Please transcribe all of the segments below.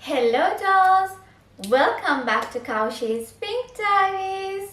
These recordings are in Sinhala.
Hello dolls! Welcome back to Kaushi's Pink Diaries!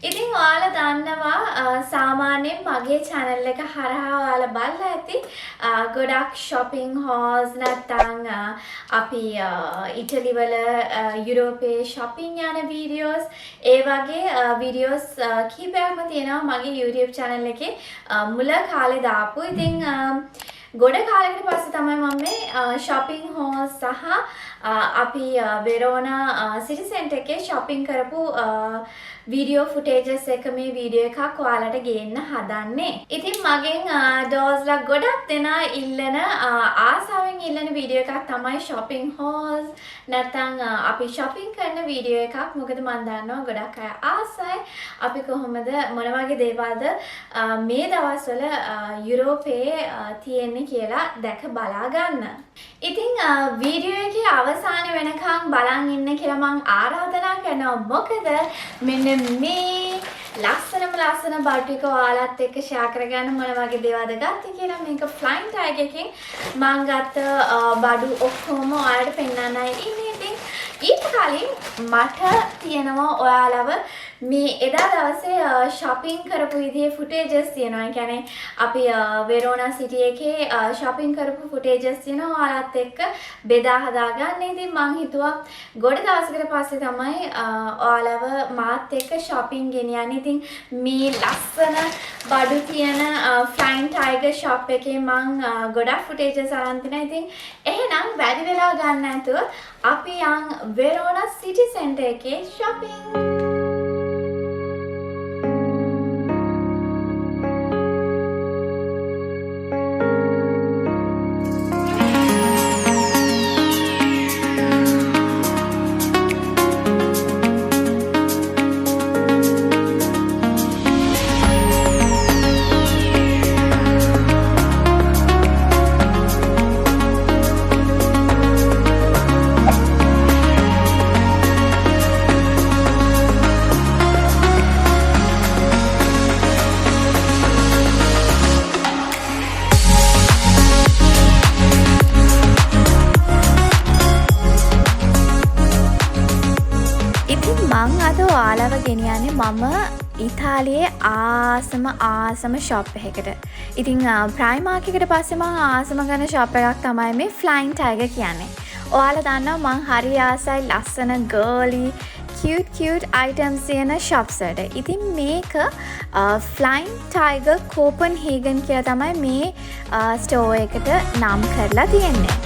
ඉතින් ඔයාලා දන්නවා සාමාන්‍යයෙන් මගේ channel එක හරහා ඔයාලා බලලා ඇති ගොඩක් shopping hauls නැත්නම් අපි ඉටලි වල යුරෝපයේ shopping යන videos ඒ වගේ videos කීපයක්ම තියෙනවා මගේ YouTube channel එකේ මුල කාලේ දාපු. ඉතින් ගොඩ කාලයකට පස්සේ තමයි මම මේ shopping hauls සහ අපි වෙරෝනා city center එකේ shopping කරපු video footages එක මේ video එකක් ඔයාලට ගේන්න හදන්නේ. ඉතින් මගෙන් dolls ගොඩක් දෙනා ඉල්ලන ආසාවෙන් ඉල්ලන video එකක් තමයි shopping hauls නැත්නම් අපි shopping කරන video එකක්. මොකද මම දන්නවා ගොඩක් අය ආසයි අපි කොහොමද මොන වගේ දේවල්ද මේ දවස්වල යුරෝපයේ තියෙන්නේ කියලා දැක බලා ගන්න. ඉතින් video එකේ අවසාන වෙනකන් බලන් ඉන්න කියලා මම ආරාධනා කරනවා. මොකද මෙන්න මේ ලස්සන බඩු ටික ඔයාලත් එක්ක ෂෙයා කරගන්න මොන වගේ දේවල්ද ගත්තේ කියලා. මේක Flying Tiger එකකින් මම ගත්ත බඩු ඔක්කොම ඔයාලට පෙන්නන්නයි ඉන්නේ. ඉතින් ඊට කලින් මට තියෙනවා ඔයාලව මේ එදා දවසේ shopping කරපු විදිහේ footages තියෙනවා. ඒ කියන්නේ අපි වෙරෝනා city එකේ shopping කරපු footages තියෙනවා ඔයාලත් එක්ක බෙදා හදා ගන්න. ඉතින් මං හිතුවා ගොඩ දවසකට පස්සේ තමයි ඔයාලව මාත් එක්ක shopping ගෙනියන්නේ. ඉතින් මේ ලස්සන බඩු තියෙන Flying Tiger shop එකේ මං ගොඩක් footages අරන් තිනවා. ඉතින් එහෙනම් වැඩි වෙලා ගන්න නැතුව අපි යන් වෙරෝනා city center එකේ shopping. මං අද ඔයාලව ගෙනියන්නේ මම ඉතාලියේ ආසම shop එකකට. ඉතින් Primark එකට පස්සේ මං ආසම කරන shop එකක් තමයි මේ Flying Tiger කියන්නේ. ඔයාලා දන්නවා මං හරි ආසයි ලස්සන girly cute items තියෙන shops වලට. ඉතින් මේක Flying Tiger Copenhagen කියලා තමයි මේ store එකට නම් කරලා තියෙන්නේ.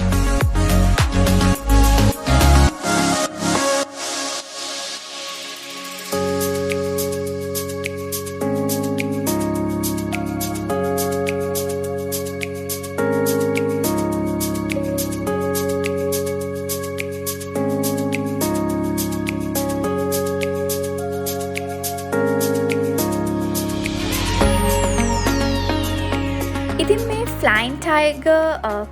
ඉතින් මේ Flying Tiger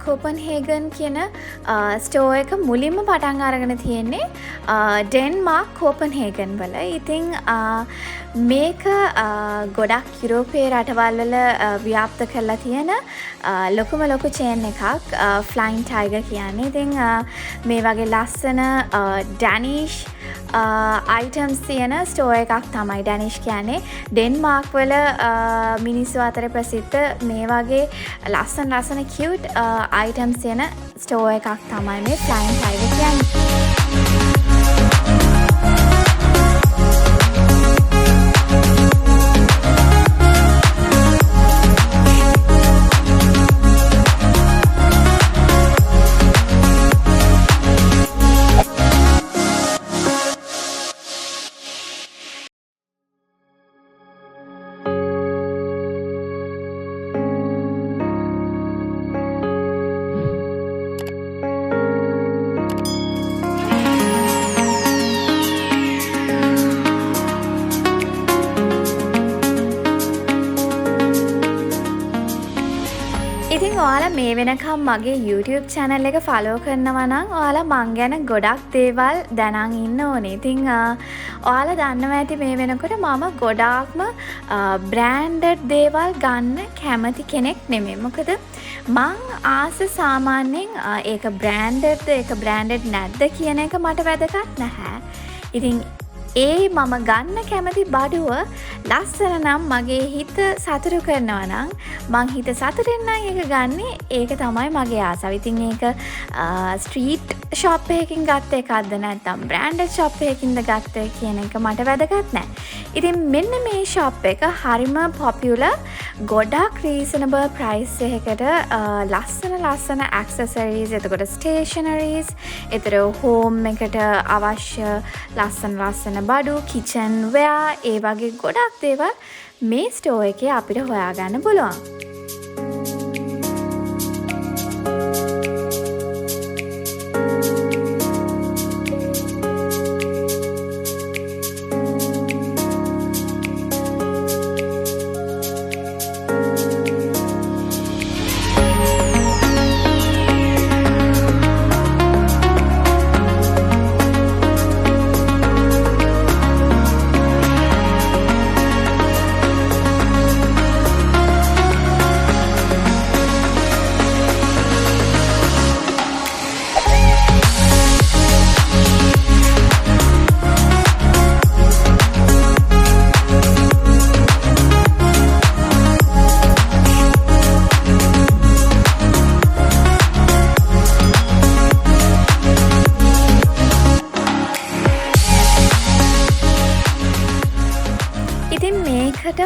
Copenhagen කියන store එක මුලින්ම පටන් අරගෙන තියෙන්නේ ඩෙන්මාර්ක් Copenhagen වල. ඉතින් මේක ගොඩක් යුරෝපයේ රටවල් වල ව්‍යාප්ත කරලා තියෙන ලොකු චේන් එකක් Flying Tiger කියන්නේ. ඉතින් මේ වගේ ලස්සන Danish items තියෙන store එකක් තමයි Danish කියන්නේ. ඩෙන්මාර්ක් වල මිනිස්සු අතර ප්‍රසිද්ධ මේ වගේ ලස්සන cute items තියෙන store එකක් තමයි මේ Flying Tiger කියන්නේ. වෙනකම් මගේ YouTube channel එක follow කරනවා නම් ඔයාලා මං ගැන ගොඩක් දේවල් දැනන් ඉන්න ඕනේ. ඉතින් ඔයාලා දන්නවා ඇති මේ වෙනකොට මම ගොඩාක්ම branded දේවල් ගන්න කැමති කෙනෙක් නෙමෙයි. මොකද මං ආස සාමාන්‍යයෙන් ඒක branded ඒක branded නැද්ද කියන එක මට වැදගත් නැහැ. ඉතින් මම ගන්න කැමති බඩුව ලස්සන නම් මගේ හිත සතුටු කරනවා නම් මං හිත සතුටෙන් නම් ඒක ගන්නේ. ඒක තමයි මගේ ආසාව. ඉතින් ඒක ස්ට්‍රීට් ෂොප් එකකින් ගත්ත එකක්ද නැත්නම් බ්‍රෑන්ඩඩ් ෂොප් එකකින්ද ගත්තේ කියන එක මට වැදගත් නැහැ. ඉතින් මෙන්න මේ ෂොප් එක හරිම පොපියුලර්. ගොඩක් රීසනබල් ප්‍රයිස් එකකට ලස්සන ඇක්සසරීස්, එතකොට ස්ටේෂනරීස්, ඒතර හෝම් එකට අවශ්‍ය ලස්සන බඩු, කිචන් වෙයා, ඒ වගේ ගොඩක් දේවල් මේ ස්ටෝ එකේ අපිට හොයාගන්න පුළුවන්.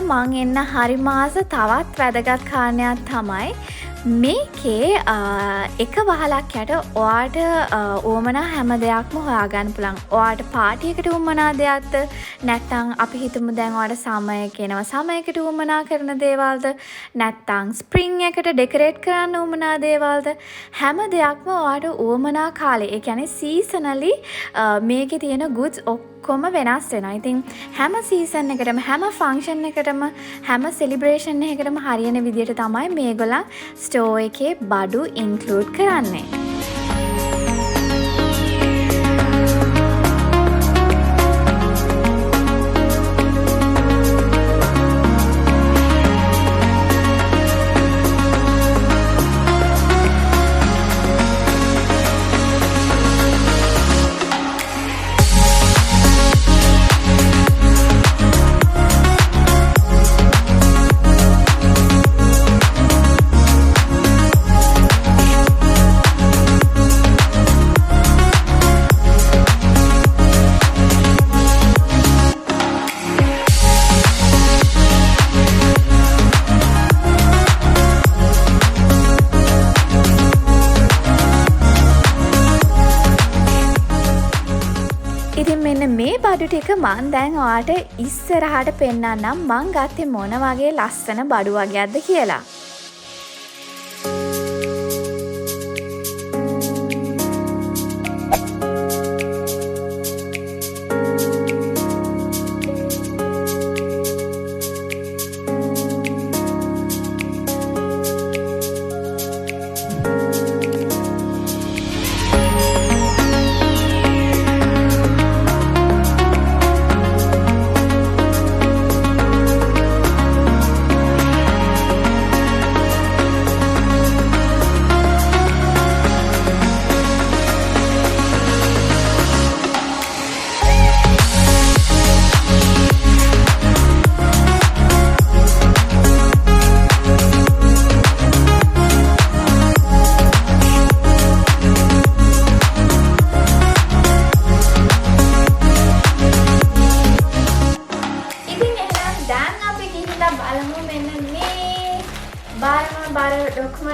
මං එන්න හරි මාස තවත් වැදගත් කාරණයක් තමයි මේකේ එක වහලක් යට ඔයාට ඕමනා හැම දෙයක්ම හොයාගන්න පුළුවන්. ඔයාට පාටියකට උවමනා දෙයක්ද නැත්නම් අපි හිතමු දැන් ඔයාට සමයක එනවා, සමයකට උවමනා කරන දේවල්ද නැත්නම් ස්ප්‍රින්ග් එකට ඩෙකොරේට් කරන්න උවමනා දේවල්ද, හැම දෙයක්ම ඔයාට උවමනා කාලේ, ඒ කියන්නේ සීසනලි මේකේ තියෙන goods කොම වෙනස් වෙනවා. ඉතින් හැම සීසන් එකටම, හැම ෆන්ක්ෂන් එකටම, හැම සෙලිබ්‍රේෂන් එකකටම හරියන විදියට තමයි මේගොල්ලන් ස්ටෝ එකේ බඩු ඉන්ක්ලූඩ් කරන්නේ. මේ බඩු ටික මං දැන් ඔයාට ඉස්සරහට පෙන්නන්නම් මං ගත්තේ මොන වගේ ලස්සන බඩු වගේක්ද කියලා.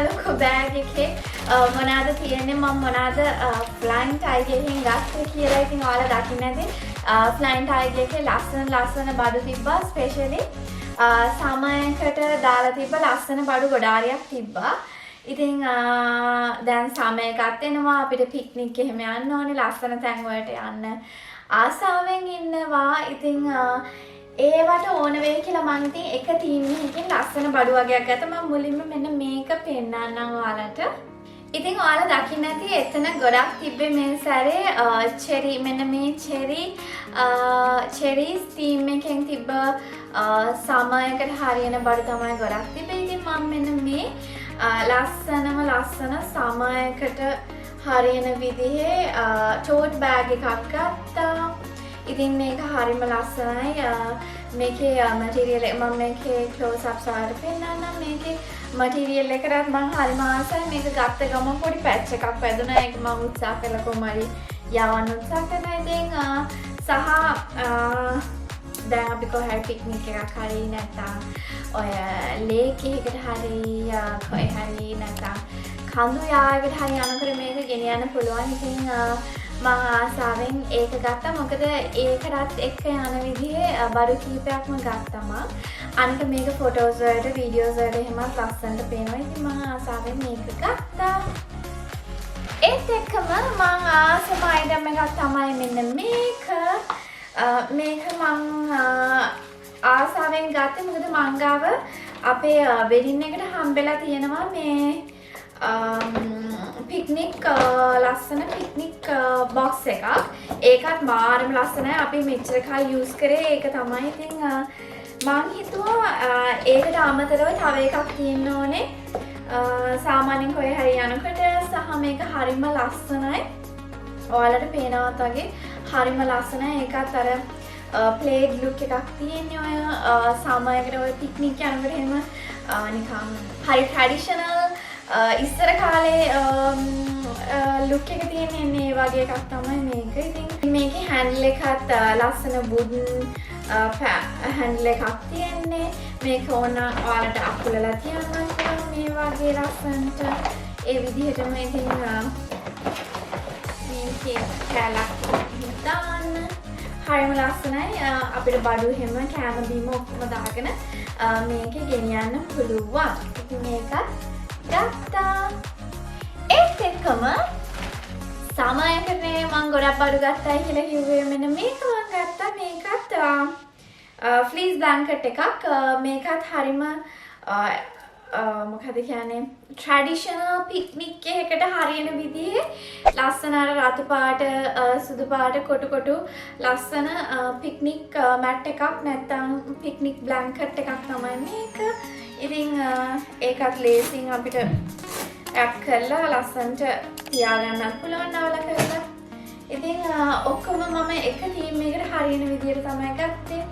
ලොකු බෑග් එකේ මොනවාද තියෙන්නේ මම මොනවාද ෆ්ලයින් ටයිගර් එකෙන් ගත්තේ කියලා ඉතින් ඔයාලා දකින්න ඇති ෆ්ලයින් ටයිගර් එකේ ලස්සන බඩු තිබ්බා ස්පෙෂලි සමයකට දාලා තිබ්බ ලස්සන බඩු ගොඩාරියක් තිබ්බා. ඉතින් දැන් සමයකත් එනවා අපිට පික්නික් එහෙම යන්න ඕනේ ලස්සන තැන් වලට යන්න ආසාවෙන් ඉන්නවා. ඉතින් ඒවට ඕන වෙයි කියලා මං ඉතින් එක තීම් එකකින් ලස්සන බඩු වගේක් ගත්තා. මම මුලින්ම මෙන්න මේක පෙන්නන්නම් ඔයාලට. ඉතින් ඔයාලා දකින්න ඇති එතන ගොඩක් තිබ්බේ මේ සැරේ චෙරි මෙන්න මේ චෙරිස් තීම් එකෙන් තිබ්බ සමයකට හරියන බඩු තමයි ගොඩක් තිබ්බේ. ඉතින් මම මෙන්න මේ ලස්සන සමයකට හරියන විදිහේ ටෝට් බෑග් එකක් ගත්තා. ඉතින් මේක හරිම ලස්සනයි. මේකේ මැටීරියල් එක මම මේකේ ක්ලෝස් අප්ස් වලට පෙන්නන්නම්. මේකේ මැටීරියල් එකකට මම හරිම ආසයි. මේක ගත්ත ගමන් පොඩි පැච් එකක් වැදුනා. ඒක මම උත්සාහ කළා කොහමරි යවන්න උත්සාහ කරනවා. ඉතින් දැන් අපි කොහේ පික්නික් එකක් හරි නැත්නම් ඔය ලේක් එකකට හරි කොහේ හරි නැත්නම් කඳු යායකට හරි යනකොට මේක ගෙනියන්න පුළුවන්. ඉතින් මම ආසාවෙන් ඒක ගත්තා. මොකද ඒකටත් එක්ක යන විදිහේ බඩු කීපයක්ම ගත්තම අනික මේක ෆොටෝස් වලට වීඩියෝස් වලට එහෙමත් ලස්සනට පේනවා. ඉතින් මම ආසාවෙන් මේක ගත්තා. ඒත් එක්කම මම ආසම අයිටම් එකක් තමයි මෙන්න මේක. මේක මම ආසාවෙන් ගත්තේ මොකද මං ගාව අපේ වෙඩින් එකට හම්බෙලා තියෙනවා මේ පික්නික් ලස්සන පික්නික් බොක්ස් එකක්. ඒකත් මාරම ලස්සනයි. අපි මෙච්චර කල් යූස් කරේ ඒක තමයි. ඉතින් මං හිතුවා ඒකට අමතරව තව එකක් තියෙන්න ඕනේ. සාමාන්‍යයෙන් කොහේ හරි යනකොට සහ මේක හරිම ලස්සනයි. ඔයාලට පේනවත් වගේ හරිම ලස්සනයි. ඒකත් අර ප්ලේඩ් ලුක් එකක් තියෙන්නේ. ඔය සමයකට ඔය පික්නික් යනකොට එහෙම නිකන් හරි ට්‍රැඩිෂනල් ඉස්සර කාලේ ලුක් එක තියෙන්නේ මේ වගේ එකක් තමයි මේක. ඉතින් මේකේ හැන්ඩල් එකත් ලස්සන වුඩන් හැන්ඩල් එකක් තියෙන්නේ. මේක ඕන ඔයාලට අකුලලා තියන්න පුළුවන් මේ වගේ ලස්සනට. ඒ විදිහටම ඉතින් මේකේ කැලක් දාන්න හරිම ලස්සනයි. අපිට බඩු හැම කෑම බීම ඔක්කොම දාගෙන මේකේ ගෙනියන්න පුළුවන්. ඉතින් මේකත් ගත්තා. ඒත් එක්කම සමයකනේ මම ගොඩක් බඩු ගත්තයි කියලා කිව්වේ මෙන්න මේක මම ගත්තා. මේකත් ෆ්ලීස් බ්ලැන්කට් එකක්. මේකත් හරිම මොකද කියන්නේ ට්‍රැඩිෂනල් පික්නික් එකකට හරියන විදිහේ ලස්සන අර රතු පාට සුදු පාට කොටු ලස්සන පික්නික් මැට් එකක් නැත්තම් පික්නික් බ්ලැන්කට් එකක් තමයි මේක. ඉතින් ඒකත් ලේසින් අපිට රැප් කරලා ලස්සනට තියාගන්නත් පුළුවන් නවල කරලා. ඉතින් ඔක්කොම මම එක තීම් එකකට හරියන විදිහට තමයි ගත්තේ.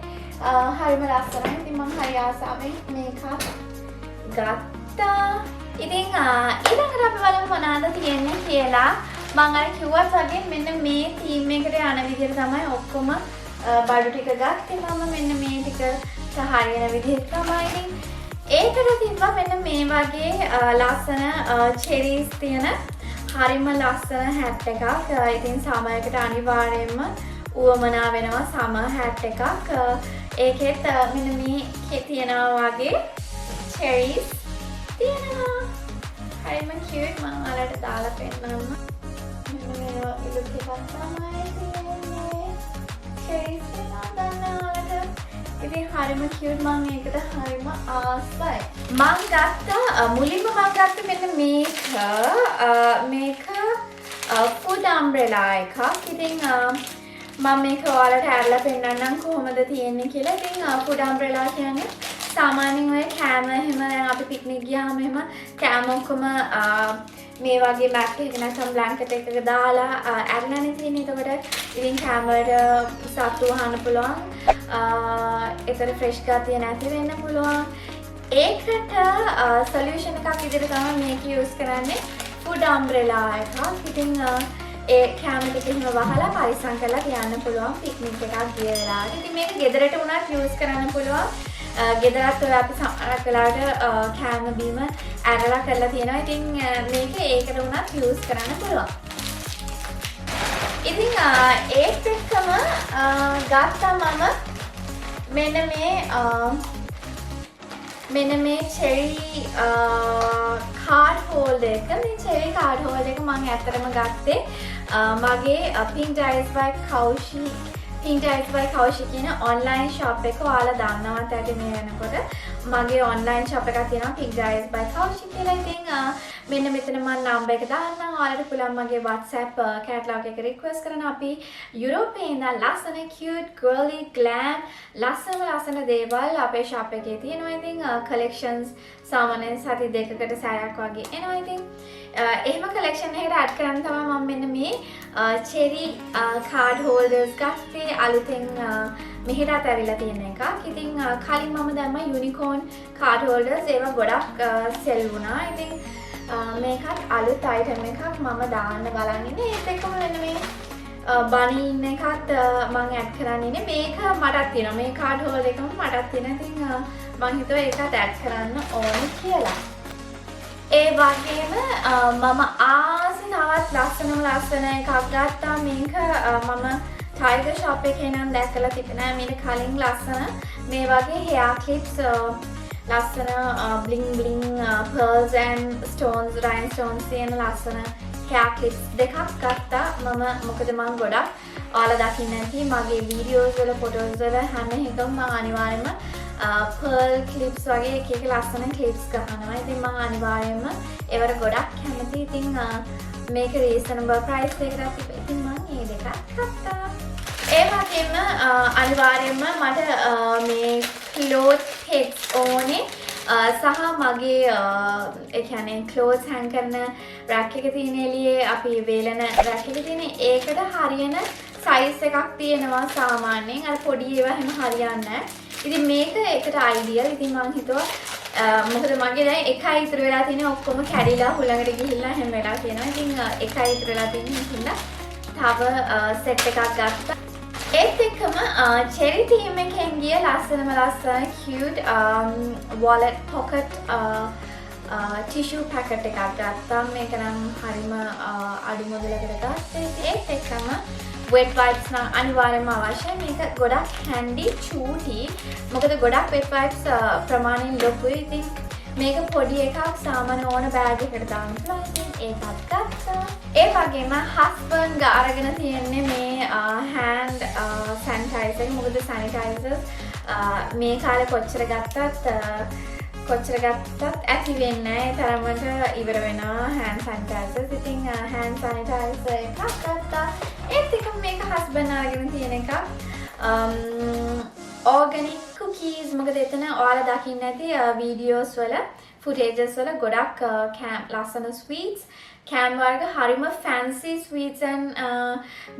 හරිම ලස්සනයි. ඉතින් මම හරි ආසාවෙන් මේකත් ගත්තා. ඉතින් ඊළඟට අපි බලමු මොනවද තියෙන්නේ කියලා. මම අර කිව්වත් වගේ මෙන්න මේ තීම් එකට යන විදිහට තමයි ඔක්කොම බඩු ටික ගත්තේ. මම මෙන්න මේ ටික හරියන විදිහට තමයි. ඉතින් ඒකට තිබ්බා මෙන්න මේ වගේ ලස්සන චෙරීස් තියෙන හරිම ලස්සන හැට් එකක්. ඉතින් සමයකට අනිවාර්යයෙන්ම උවමනා වෙනවා සම හැට් එකක්. ඒකෙත් මෙන්න මේකේ තියෙනවා වගේ චෙරීස් තියෙනවා. හරිම කියුට්. මම ඔයාලට දාලා පෙන්නන්නම්. මෙන්න මේ ලුක් එකක් තමයි තියෙන්නේ. චෙරීස් තියෙනවා. ඉතින් හරිම කියුට්. මම ඒකට හරිම ආසයි. මම මුලින්ම ගත්ත මෙන්න මේක ෆුඩ් අම්බ්‍රෙලා එකක්. ඉතින් මම මේක ඔයාලට ඇරලා පෙන්නන්නම් කොහොමද තියෙන්නේ කියලා. ඉතින් ෆුඩ් අම්බ්‍රෙලා කියන්නේ සාමාන්‍යයෙන් ඔය කෑම එහෙම දැන් අපි පික්නික් ගියාම එහෙම කෑම ඔක්කොම මේ වගේ මැට් එකක නැත්නම් බ්ලැන්කට් එකක දාලා ඇරලානේ තියෙන්නේ. එතකොට ඉතින් කෑම වලට සත්තු වහන්න පුළුවන්. ඒතර ෆ්‍රෙෂ් ගතිය නැති වෙන්න පුළුවන්. ඒකට සොලියුෂන් එකක් විදිහට තමයි මේක යූස් කරන්නේ ෆුඩ් අම්බ්‍රෙලා එකක්. ඉතින් ඒ කෑම ටික එහෙම වහලා පරිස්සම් කරලා තියන්න පුළුවන් පික්නික් එකක් ගිය වෙලාවට. ඉතින් මේක ගෙදරට උනත් යූස් කරන්න පුළුවන්. ගෙදරත් ඔය අපි සමහරක් වෙලාවට කෑම බීම ඇරලා කරලා තියෙනවා. ඉතින් මේක ඒකට උනත් යූස් කරන්න පුළුවන්. ඉතින් ඒත් එක්කම ගත්තා මම මෙන්න මේ චෙරි කාඩ් හෝල්ඩර් එක. මේ චෙරි කාඩ් හෝල්ඩර් එක මම ඇත්තටම ගත්තේ මගේ Pink Diaries by Kaushi Pink Diaries by Kaushik කියන online shop එක ඔයාලා දන්නවත් ඇති මේ වෙනකොට මගේ online shop එකක් තියෙනවා Pink Diaries by Kaushik කියලා. ඉතින් මෙන්න මෙතන මම number එක දාන්නම්. ඔයාලට පුළුවන් මගේ WhatsApp catalog එක request කරන්න. අපි යුරෝපයේ ඉඳන් ලස්සන cute girly glam ලස්සන දේවල් අපේ shop එකේ තියෙනවා. ඉතින් collections සාමාන්‍යයෙන් සති දෙකකට සැරයක් වගේ එනවා. ඉතින් එහෙම collection එකට add කරන්න තමයි මම මෙන්න මේ cherry card holders ගත්තේ. අලුතෙන් මෙහෙටත් ඇවිල්ලා තියෙන එකක්. ඉතින් කලින් මම දැම්ම unicorn card holders ඒවා ගොඩක් sell වුණා. ඉතින් මේකත් අලුත් item එකක් මම දාන්න බලන් ඉන්නේ. ඒත් එක්කම මෙන්න මේ bunny ඉන්න එකත් මම add කරන්න ඉන්නේ. මේක මටත් තියෙනවා. මේ card holder එකම මටත් තියෙනවා. ඉතින් මම හිතුවා ඒකත් add කරන්න ඕනේ කියලා. ඒ වගේම මම ආසි තවත් ලස්සන එකක් ගත්තා. මේක මම Tiger shop එකේ නම් දැකලා තිබුණා. මීට කලින් ලස්සන මේ වගේ hair clips ලස්සන bling pearls and stones rhinestones තියෙන ලස්සන hair clips දෙකක් ගත්තා. මොකද මම ගොඩක් ඔයාලා දකින්න ඇති මගේ videos වල photos වල හැම එකම මම අනිවාර්යයෙන්ම pearl clips වගේ එක ලස්සන clips ගන්නවා. ඉතින් මම අනිවාර්යයෙන්ම ඒවට ගොඩක් කැමතියි. ඉතින් මේක reasonable price එකකට තිබ්බා. ඉතින් මම මේ දෙකක් ගත්තා. ඒ වගේම අනිවාර්යයෙන්ම මට මේ cloth pegs ඕනේ. සහ මගේ ඒ කියන්නේ clothes hang කරන rack එක තියෙන එළියේ අපි වේලන rack එක තියෙන ඒකට හරියන size එකක් තියෙනවා සාමාන්‍යයෙන්. අර පොඩි ඒවා හැම හරියන්නේ නැහැ. ඉතින් මේක ඒකට ideal. ඉතින් මම හිතුවා මොකද මගේ දැන් එකයි ඉතුරු වෙලා තියෙන්නේ ඔක්කොම කැඩිලා හුලඟට ගිහිල්ලා හැම වෙලා තියෙනවා. ඉතින් එකයි ඉතුරු වෙලා තියෙන්නේ හින්දා තව set එකක් ගත්තා. ඒත් එක්කම cherry theme එකෙන් ගිය ලස්සන cute wallet pocket tissue packet එකක් ගත්තා. මේක නම් හරිම අඩු මුදලකට ගත්තා. ඒත් එක්කම wet wipes නම් අනිවාර්යයෙන්ම අවශ්‍යයි. මේක ගොඩක් handy චූටි. මොකද ගොඩක් wet wipes ප්‍රමාණයෙන් ලොකුයි. ඉතින් මේක පොඩි එකක් සාමාන්‍ය ඕන බෑග් එකකට දාන්න පුළුවන්. ඉතින් ඒකත් ගත්තා. ඒ වගේම husband ග අරගෙන තියෙන්නේ මේ hand sanitizer. මොකද sanitizers මේ කාලේ කොච්චර ගත්තත් ඇති වෙන්නේ නැහැ. තරමට ඉවර වෙනවා hand sanitizers. ඉතින් hand sanitizer එකක් ගත්තා. ඒත් එකම මේක husband අරගෙන තියෙන එකක්. organic cookies. මොකද එතන ඔයාලා දකින්න ඇති videos වල footages වල ගොඩක් ලස්සන sweets can වර්ග හරිම fancy sweets and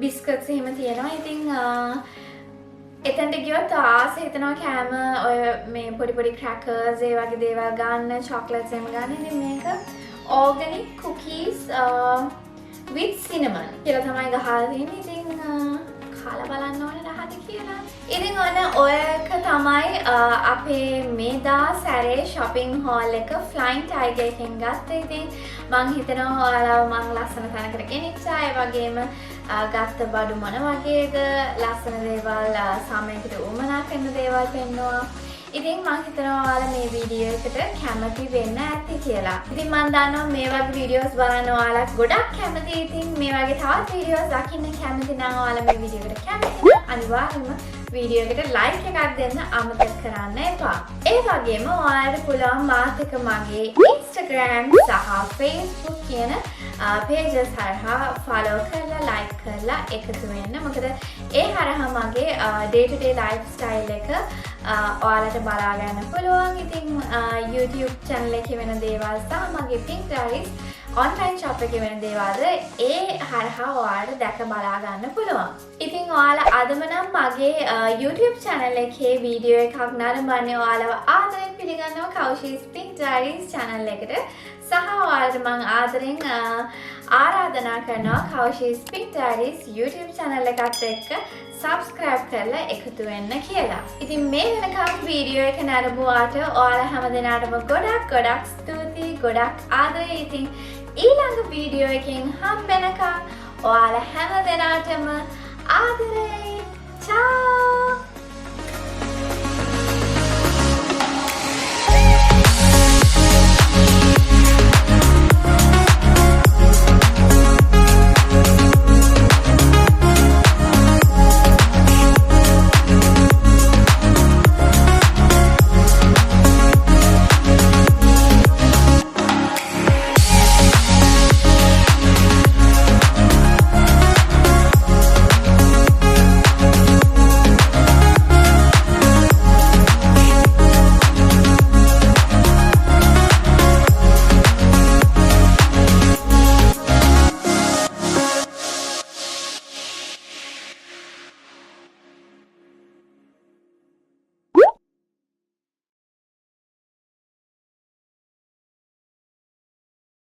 biscuits එහෙම තියෙනවා. ඉතින් එතනට ගියොත් ආස හිතනවා කෑම ඔය මේ පොඩි crackers ඒ වගේ දේවල් ගන්න chocolates එහෙම ගන්න. ඉතින් මේක organic cookies with cinnamon කියලා තමයි ගහලා තියෙන්නේ. ඉතින් කාලා බලන්න ඕනේ රහද කියලා. ඉතින් ඔයක තමයි අපේ මේදා සැරේ shopping haul එක Flying Tiger එකෙන් ගත්තේ. ඉතින් මං හිතනවා ඔයාලා මං ලස්සන තැනකට ගෙනිච්චා. ඒ වගේම ගත්ත බඩු මොන වගේද ලස්සන දේවල් සමයකට උමනා කරන දේවල් පෙන්නවා. ඉතින් මං හිතනවා ඔයාලා මේ වීඩියෝ එකට කැමති වෙන්න ඇති කියලා. ඉතින් මං දන්නවා මේ වගේ වීඩියෝස් බලන්න ඔයාලා ගොඩක් කැමතියි. ඉතින් මේ වගේ තවත් වීඩියෝස් දකින්න කැමති නම් ඔයාලා මේ වීඩියෝ එකට කැමති නම් අනිවාර්යයෙන්ම වීඩියෝ එකට like එකක් දෙන්න අමතක කරන්න එපා. ඒ වගේම ඔයාලට පුළුවන් මාත් එක්ක මගේ Instagram සහ Facebook කියන pages හරහා follow කරලා like කරලා එකතු වෙන්න. මොකද ඒ හරහා මගේ day to day lifestyle එක ඔයාලට බලා ගන්න පුළුවන්. ඉතින් YouTube channel එකේ වෙන දේවල් සහ මගේ Pink Diaries online shop එකේ වෙන දේවල්ද ඒ හරහා ඔයාලට දැක බලා ගන්න පුළුවන්. ඉතින් ඔයාලා අදම නම් මගේ YouTube channel එකේ වීඩියෝ එකක් නරඹන්නේ ඔයාලව ආදරෙන් පිළිගන්නවා Kaushik's Pink Diaries channel එකට. සහ ඔයාලට මම ආදරෙන් ආරාධනා කරනවා Kaushik's Pink Diaries YouTube channel එකත් එක්ක subscribe කරලා එකතු වෙන්න කියලා. ඉතින් මේ වෙනකම් වීඩියෝ එක නරඹුවාට ඔයාලා හැමදෙනාටම ගොඩක් ස්තුතියි. ගොඩක් ආදරේ. ඉතින් ඊළඟ වීඩියෝ එකෙන් හම්බෙනකම් ඔයාලා හැමදෙනාටම ආදරේ. ciao